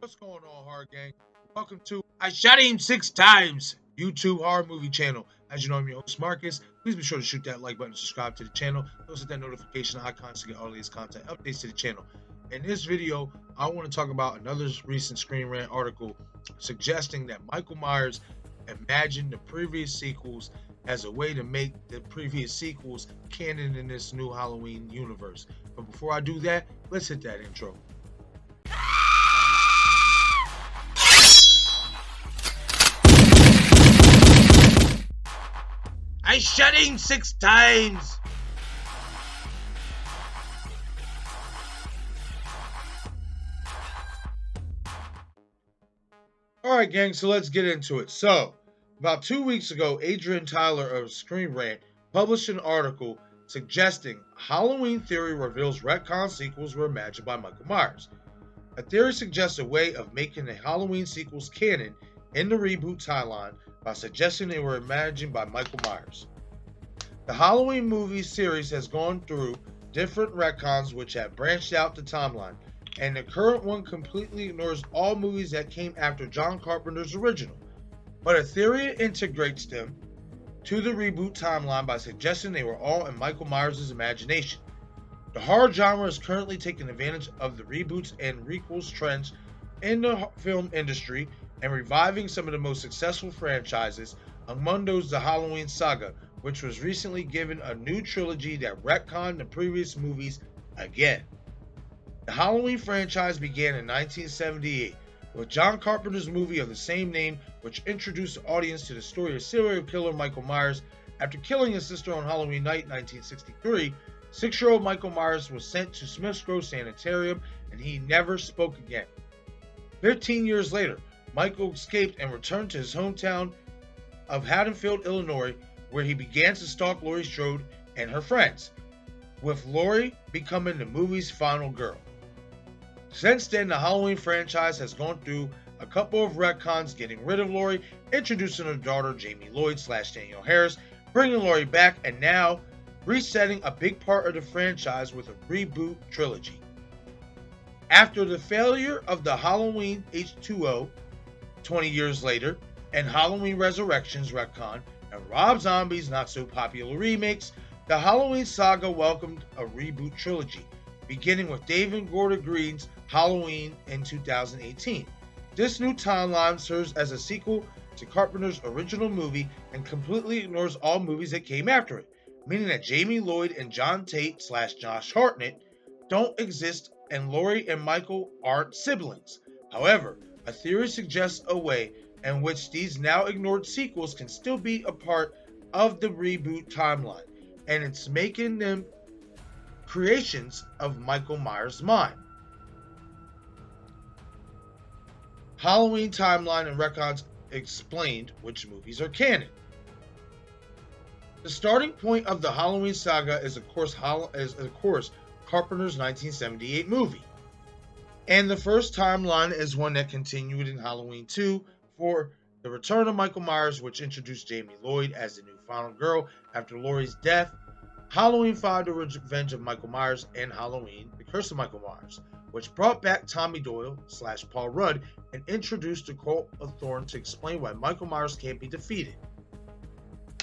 What's going on, horror gang? Welcome to I Shot Him 6 Times YouTube horror movie channel. As you know, I'm your host Marcus. Please be sure to shoot that like button, subscribe to the channel, also hit that notification icon to get all these content updates to the channel. In this video, I want to talk about another recent Screen Rant article suggesting that Michael Myers imagined the previous sequels as a way to make the previous sequels canon in this new Halloween universe. But before I do that, let's hit that intro. I shot him 6 times. Alright, gang, so let's get into it. So, about 2 weeks ago, Adrian Tyler of Screen Rant published an article suggesting Halloween theory reveals retcon sequels were imagined by Michael Myers. A theory suggests a way of making the Halloween sequels canon in the reboot timeline by suggesting they were imagined by Michael Myers. The Halloween movie series has gone through different retcons which have branched out the timeline, and the current one completely ignores all movies that came after John Carpenter's original. But a theory integrates them to the reboot timeline by suggesting they were all in Michael Myers' imagination. The horror genre is currently taking advantage of the reboots and requels trends in the film industry and reviving some of the most successful franchises, among those the Halloween saga, which was recently given a new trilogy that retconned the previous movies again. The Halloween franchise began in 1978 with John Carpenter's movie of the same name, which introduced the audience to the story of serial killer Michael Myers. After killing his sister on Halloween night 1963, 6-year-old Michael Myers was sent to Smith's Grove Sanitarium and he never spoke again. 15 years later, Michael escaped and returned to his hometown of Haddonfield, Illinois, where he began to stalk Laurie Strode and her friends, with Laurie becoming the movie's final girl. Since then, the Halloween franchise has gone through a couple of retcons, getting rid of Laurie, introducing her daughter Jamie Lloyd / Danielle Harris, bringing Laurie back, and now resetting a big part of the franchise with a reboot trilogy. After the failure of the Halloween H2O 20 years later, and Halloween Resurrections retcon, and Rob Zombie's not so popular remakes, the Halloween saga welcomed a reboot trilogy, beginning with David Gordon Green's Halloween in 2018. This new timeline serves as a sequel to Carpenter's original movie and completely ignores all movies that came after it, meaning that Jamie Lloyd and John Tate / Josh Hartnett don't exist and Laurie and Michael aren't siblings. However, a theory suggests a way in which these now ignored sequels can still be a part of the reboot timeline, and it's making them creations of Michael Myers' mind. Halloween timeline and retcons explained which movies are canon. The starting point of the Halloween saga is of course Carpenter's 1978 movie. And the first timeline is one that continued in Halloween 2 for the return of Michael Myers, which introduced Jamie Lloyd as the new final girl after Laurie's death, Halloween 5, The Revenge of Michael Myers, and Halloween, The Curse of Michael Myers, which brought back Tommy Doyle / Paul Rudd and introduced the Cult of Thorn to explain why Michael Myers can't be defeated.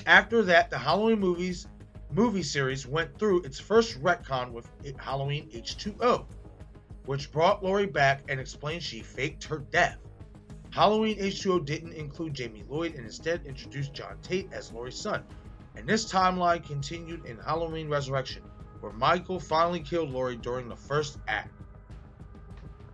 After that, the Halloween movie series went through its first retcon with Halloween H2O, which brought Laurie back and explained she faked her death. Halloween H2O didn't include Jamie Lloyd and instead introduced John Tate as Laurie's son. And this timeline continued in Halloween Resurrection, where Michael finally killed Laurie during the first act.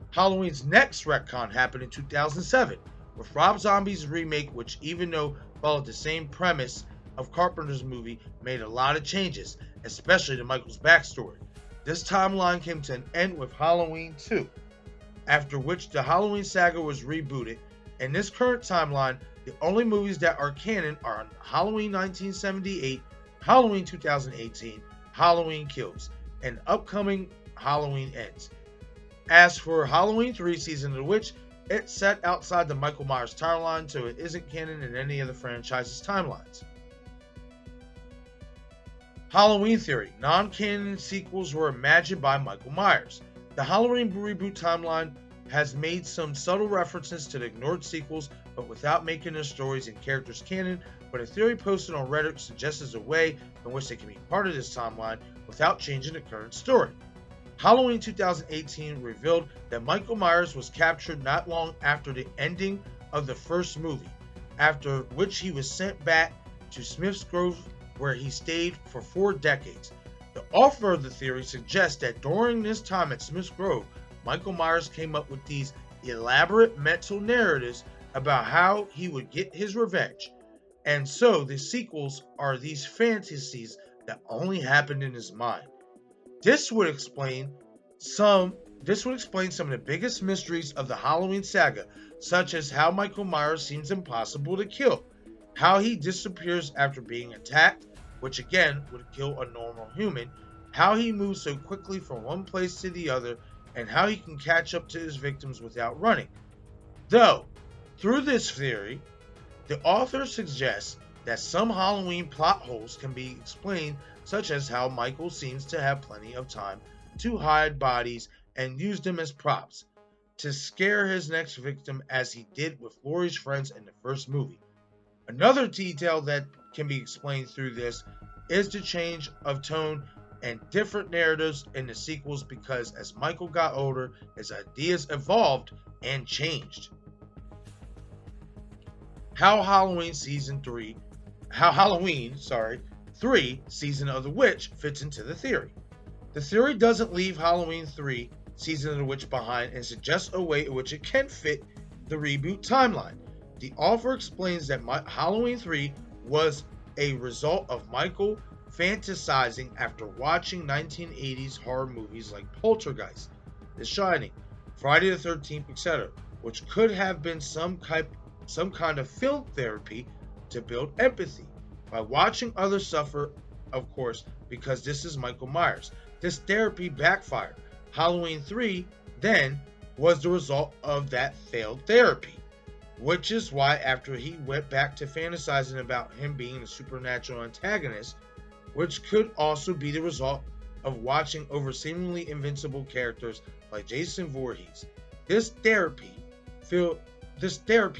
Halloween's next retcon happened in 2007, with Rob Zombie's remake, which even though followed the same premise of Carpenter's movie, made a lot of changes, especially to Michael's backstory. This timeline came to an end with Halloween 2, after which the Halloween saga was rebooted. In this current timeline, the only movies that are canon are Halloween 1978, Halloween 2018, Halloween Kills, and upcoming Halloween Ends. As for Halloween 3 Season of the Witch, it's set outside the Michael Myers timeline, so it isn't canon in any of the franchise's timelines. Halloween theory. Non-canon sequels were imagined by Michael Myers. The Halloween reboot timeline has made some subtle references to the ignored sequels, but without making their stories and characters canon. But a theory posted on Reddit suggests a way in which they can be part of this timeline without changing the current story. Halloween 2018 revealed that Michael Myers was captured not long after the ending of the first movie, after which he was sent back to Smith's Grove, where he stayed for 4 decades. The author of the theory suggests that during this time at Smith's Grove, Michael Myers came up with these elaborate mental narratives about how he would get his revenge. And so the sequels are these fantasies that only happened in his mind. This would explain some of the biggest mysteries of the Halloween saga, such as how Michael Myers seems impossible to kill, how he disappears after being attacked, which again would kill a normal human, how he moves so quickly from one place to the other, and how he can catch up to his victims without running. Though, through this theory, the author suggests that some Halloween plot holes can be explained, such as how Michael seems to have plenty of time to hide bodies and use them as props to scare his next victim, as he did with Laurie's friends in the first movie. Another detail that can be explained through this is the change of tone and different narratives in the sequels, because as Michael got older, his ideas evolved and changed. How Halloween 3 Season of the Witch fits into the theory. The theory doesn't leave Halloween 3 Season of the Witch behind and suggests a way in which it can fit the reboot timeline. The author explains that Halloween 3 was a result of Michael fantasizing after watching 1980s horror movies like Poltergeist, The Shining, Friday the 13th, etc., which could have been some kind of film therapy to build empathy by watching others suffer, of course, because this is Michael Myers. This therapy backfired. Halloween 3 then was the result of that failed therapy, which is why after he went back to fantasizing about him being a supernatural antagonist, which could also be the result of watching over seemingly invincible characters like Jason Voorhees. This therapy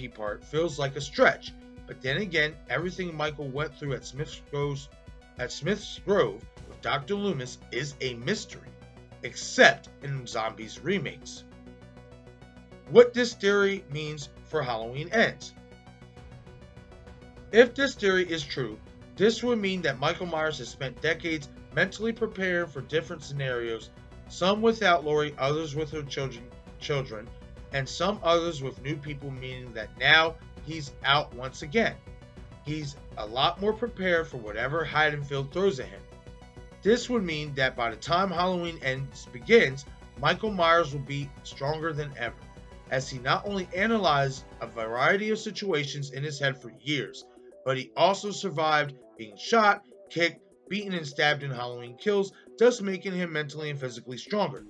part feels like a stretch, but then again, everything Michael went through at Smith's Grove with Dr. Loomis is a mystery, except in Zombies remakes. What this theory means for Halloween Ends. If this theory is true, this would mean that Michael Myers has spent decades mentally preparing for different scenarios, some without Laurie, others with her children, and some others with new people, meaning that now he's out once again. He's a lot more prepared for whatever Haddonfield throws at him. This would mean that by the time Halloween Ends begins, Michael Myers will be stronger than ever, as he not only analyzed a variety of situations in his head for years, but he also survived being shot, kicked, beaten, and stabbed in Halloween Kills, thus making him mentally and physically stronger.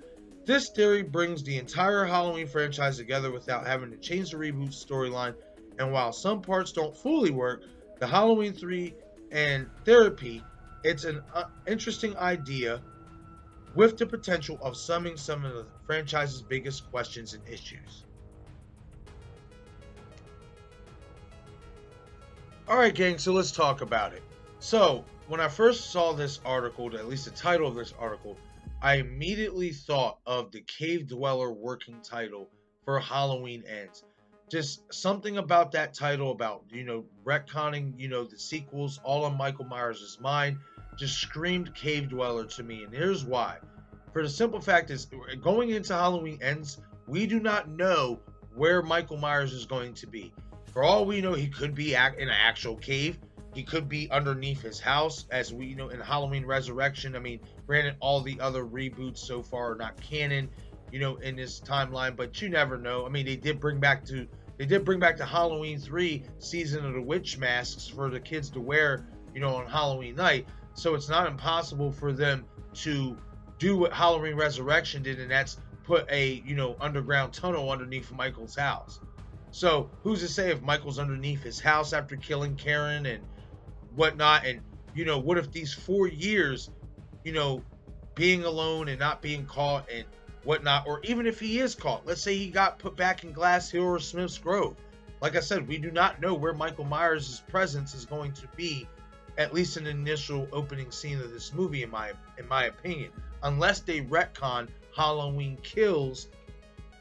This theory brings the entire Halloween franchise together without having to change the reboot storyline, and while some parts don't fully work, the Halloween 3 and therapy, it's an interesting idea with the potential of summing some of the franchise's biggest questions and issues. Alright gang, so let's talk about it. So, when I first saw this article, at least the title of this article, I immediately thought of the Cave Dweller working title for Halloween Ends. Just something about that title, about, retconning, the sequels, all on Michael Myers' mind, just screamed Cave Dweller to me, and here's why. For the simple fact is, going into Halloween Ends, we do not know where Michael Myers is going to be. For all we know, he could be in an actual cave. He could be underneath his house, as we know in Halloween Resurrection. I mean, granted, all the other reboots so far are not canon, in this timeline, but you never know. I mean, they did bring back the Halloween 3 Season of the Witch masks for the kids to wear, on Halloween night. So it's not impossible for them to do what Halloween Resurrection did, and that's put a, underground tunnel underneath Michael's house. So who's to say if Michael's underneath his house after killing Karen and whatnot, and what if these 4 years, being alone and not being caught, and whatnot, or even if he is caught, let's say he got put back in Glass Hill or Smith's Grove. Like I said, we do not know where Michael Myers' presence is going to be, at least in the initial opening scene of this movie, in my opinion, unless they retcon Halloween Kills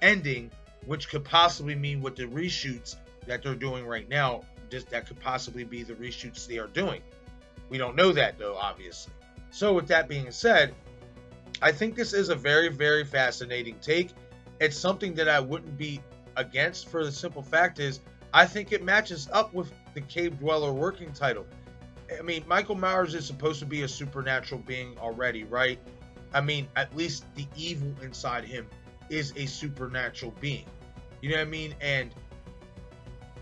ending, which could possibly mean with the reshoots that they're doing right now, that could possibly be the reshoots they are doing. We don't know that, though, obviously. So with that being said, I think this is a very, very fascinating take. It's something that I wouldn't be against, for the simple fact is I think it matches up with the Cave Dweller working title. I mean, Michael Myers is supposed to be a supernatural being already, right? I mean, at least the evil inside him is a supernatural being. You know what I mean? And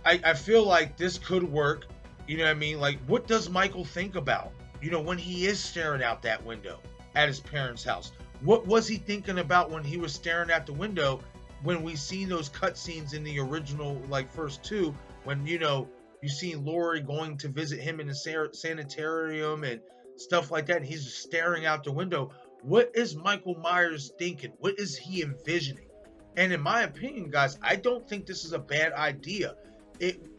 I feel like this could work. You know what I mean? Like, what does Michael think about, when he is staring out that window at his parents' house? What was he thinking about when he was staring out the window when we seen those cutscenes in the original, like, first two, when, you see Laurie going to visit him in the sanitarium and stuff like that, and he's just staring out the window. What is Michael Myers thinking? What is he envisioning? And in my opinion, guys, I don't think this is a bad idea.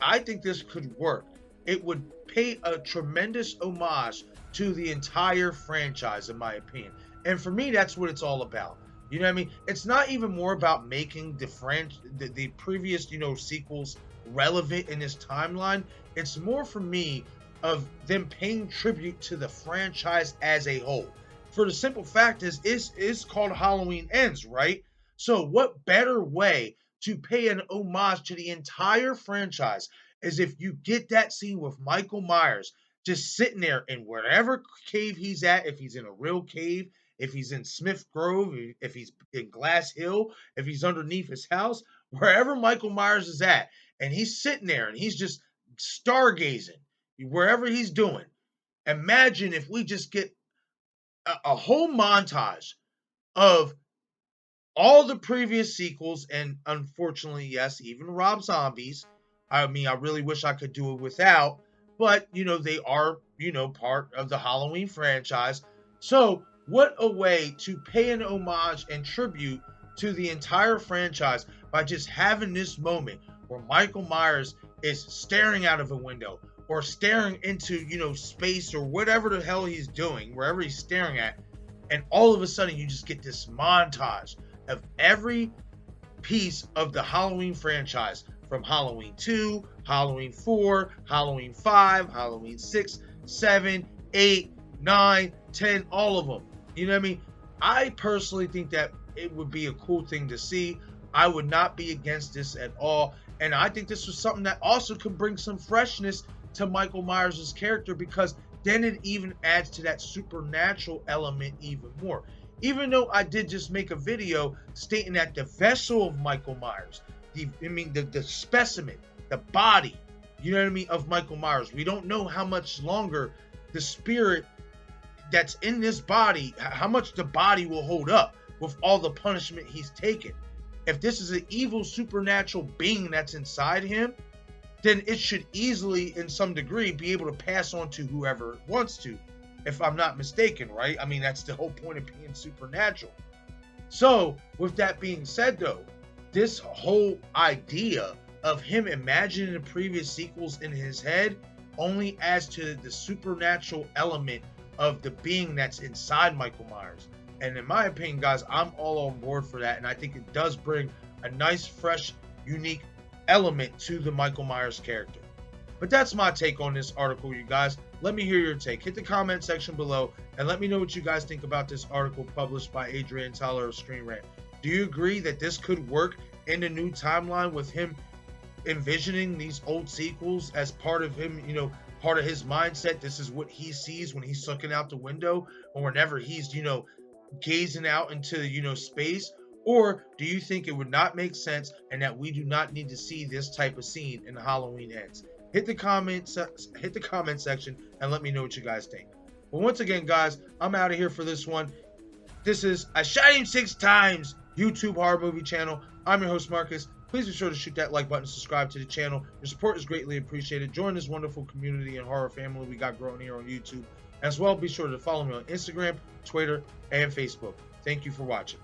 I think this could work. It would pay a tremendous homage to the entire franchise, in my opinion. And for me, that's what it's all about. You know what I mean? It's not even more about making the previous, sequels relevant in this timeline. It's more, for me, of them paying tribute to the franchise as a whole. For the simple fact is, it's called Halloween Ends, right? So what better way to pay an homage to the entire franchise is if you get that scene with Michael Myers just sitting there in wherever cave he's at, if he's in a real cave, if he's in Smith Grove, if he's in Glass Hill, if he's underneath his house, wherever Michael Myers is at, and he's sitting there and he's just stargazing, wherever he's doing. Imagine if we just get a whole montage of all the previous sequels, and unfortunately, yes, even Rob Zombie's. I mean, I really wish I could do it without, but, they are, part of the Halloween franchise. So, what a way to pay an homage and tribute to the entire franchise by just having this moment where Michael Myers is staring out of a window or staring into, space or whatever the hell he's doing, wherever he's staring at, and all of a sudden you just get this montage of every piece of the Halloween franchise, from Halloween 2, Halloween 4, Halloween 5, Halloween 6, 7, 8, 9, 10, all of them. You know what I mean? I personally think that it would be a cool thing to see. I would not be against this at all. And I think this was something that also could bring some freshness to Michael Myers' character, because then it even adds to that supernatural element even more. Even though I did just make a video stating that the vessel of Michael Myers, the specimen, the body, you know what I mean, of Michael Myers, we don't know how much longer the spirit that's in this body, how much the body will hold up with all the punishment he's taken. If this is an evil supernatural being that's inside him, then it should easily, in some degree, be able to pass on to whoever wants to, if I'm not mistaken, right? I mean, that's the whole point of being supernatural. So, with that being said, though, this whole idea of him imagining the previous sequels in his head only adds to the supernatural element of the being that's inside Michael Myers. And in my opinion, guys, I'm all on board for that. And I think it does bring a nice, fresh, unique element to the Michael Myers character. But that's my take on this article, you guys. Let me hear your take. Hit the comment section below and let me know what you guys think about this article published by Adrian Tyler of Screen Rant. Do you agree that this could work in the new timeline with him envisioning these old sequels as part of him, part of his mindset? This is what he sees when he's looking out the window, or whenever he's, gazing out into, space? Or do you think it would not make sense and that we do not need to see this type of scene in Halloween Ends? Hit the comment section and let me know what you guys think. But once again, guys, I'm out of here for this one. This is I Shot Him 6 Times YouTube horror movie channel. I'm your host, Marcus. Please be sure to shoot that like button, subscribe to the channel. Your support is greatly appreciated. Join this wonderful community and horror family we got growing here on YouTube. As well, be sure to follow me on Instagram, Twitter, and Facebook. Thank you for watching.